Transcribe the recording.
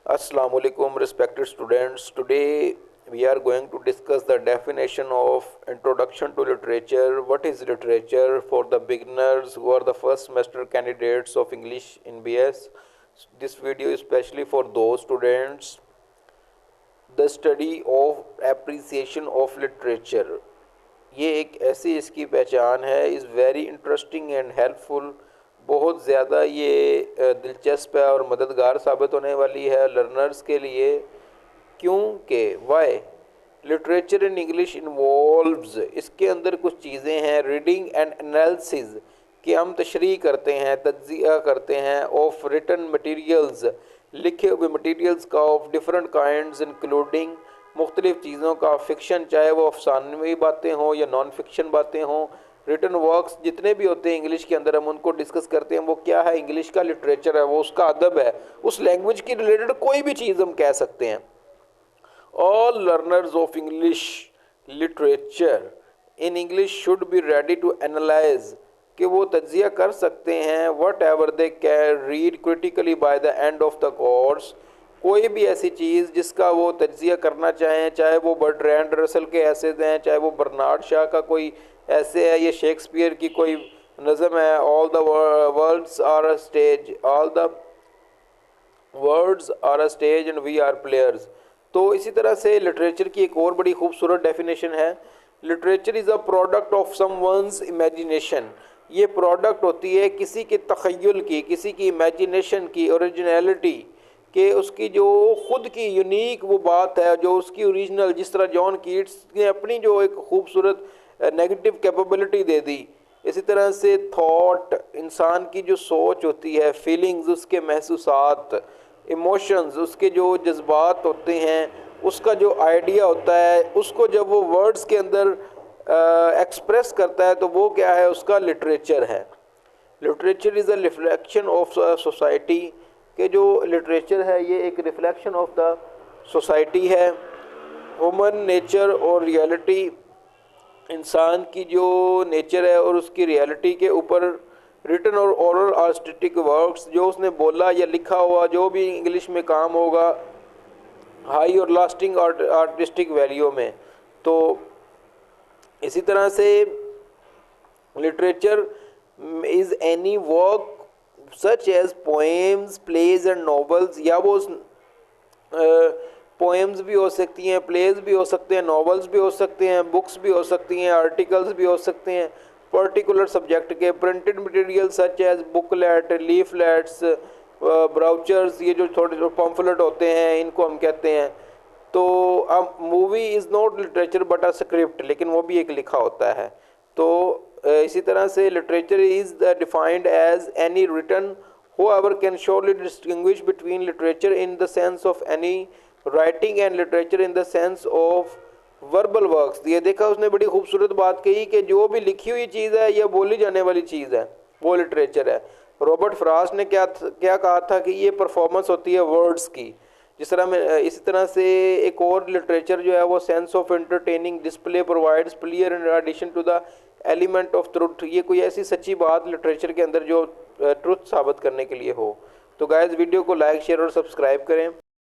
Assalamu alaikum, respected students. Today we are going to discuss the definition of introduction to literature. What is literature for the beginners who are the first semester candidates of English in BS? This video is especially for those students. The study of appreciation of literature. ये एक ऐसी इसकी पहचान है, is very interesting and helpful. बहुत ज़्यादा ये दिलचस्प है और मददगार साबित होने वाली है लर्नर्स के लिए। क्योंकि why literature in English involves, इसके अंदर कुछ चीज़ें हैं, रीडिंग एंड एनालिसिस कि हम तशरीह करते हैं, तज्ज़िया करते हैं ऑफ रिटन मटीरियल्स, लिखे हुए मटीरियल्स का, ऑफ डिफरेंट काइंड्स इंक्लूडिंग मुख्तलिफ़ चीज़ों का, फ़िक्शन चाहे वो अफसानवी बातें हों या नॉन फिक्शन बातें हों, रिटन वर्क्स जितने भी होते हैं इंग्लिश के अंदर हम उनको डिस्कस करते हैं। वो क्या है? इंग्लिश का लिटरेचर है, वो उसका अदब है, उस लैंग्वेज की रिलेटेड कोई भी चीज़ हम कह सकते हैं। All learners of English literature in English should be ready to analyse, कि वो तज्जिया कर सकते हैं whatever they can read critically by the end of the course, कोई भी ऐसी चीज़ जिसका वो तज्जिया करना चाहें, चाहे वो बर्ट्रैंड रसल के ऐसेज हैं, चाहे वो बर्नार्ड शाह का कोई ऐसे है, ये शेक्सपियर की कोई नज़म है, all the words are a stage, all the words are a stage and we are players. तो इसी तरह से लिटरेचर की एक और बड़ी खूबसूरत डेफिनेशन है, literature is a product of someone's imagination. ये प्रोडक्ट होती है किसी के तख़य्युल की, किसी की इमेजिनेशन की, ओरिजिनलिटी कि उसकी जो ख़ुद की यूनिक वो बात है, जो उसकी ओरिजिनल, जिस तरह जॉन कीट्स ने अपनी जो एक खूबसूरत नेगेटिव कैपेबिलिटी दे दी, इसी तरह से थॉट, इंसान की जो सोच होती है, फीलिंग्स, उसके महसूसात, इमोशंस, उसके जो जज्बात होते हैं, उसका जो आइडिया होता है, उसको जब वो वर्ड्स के अंदर एक्सप्रेस करता है तो वो क्या है? उसका लिटरेचर है। Literature is a reflection of society, कि जो लिटरेचर है ये एक रिफ्लेक्शन ऑफ द सोसाइटी है। ह्यूमन नेचर और रियलिटी, इंसान की जो नेचर है और उसकी रियलिटी के ऊपर रिटन और ओरल आर्टिस्टिक वर्क्स, जो उसने बोला या लिखा हुआ जो भी इंग्लिश में काम होगा, हाई और लास्टिंग आर्टिस्टिक वैल्यू में। तो इसी तरह से literature is any work such as poems, plays and novels, या वो पोएम्स भी हो सकती हैं, प्लेज भी हो सकते हैं, नॉवेल्स भी हो सकते हैं, बुक्स भी हो सकती हैं, आर्टिकल्स भी हो सकते हैं पर्टिकुलर सब्जेक्ट के, printed material such as booklet, leaflets, brochures, ये जो थोड़े पम्फलेट होते हैं इनको हम कहते हैं। तो अब movie is not literature but a script, लेकिन वो भी एक लिखा होता है। तो इसी तरह से literature is defined as any written whoever can surely distinguish between literature in the sense of any writing and literature in the sense of verbal works। ये देखा उसने बड़ी खूबसूरत बात कही कि जो भी लिखी हुई चीज़ है या बोली जाने वाली चीज़ है वो लिटरेचर है। रॉबर्ट फ्रॉस्ट ने क्या कहा था कि ये परफॉर्मेंस होती है वर्ड्स की। जिस तरह में इसी तरह से एक और लिटरेचर जो है वो sense of entertaining display provides clear in addition to the element of truth, ये कोई ऐसी सच्ची बात लिटरेचर के अंदर जो ट्रुथ साबित करने के लिए हो। तो गाइस वीडियो को लाइक, शेयर और सब्सक्राइब करें।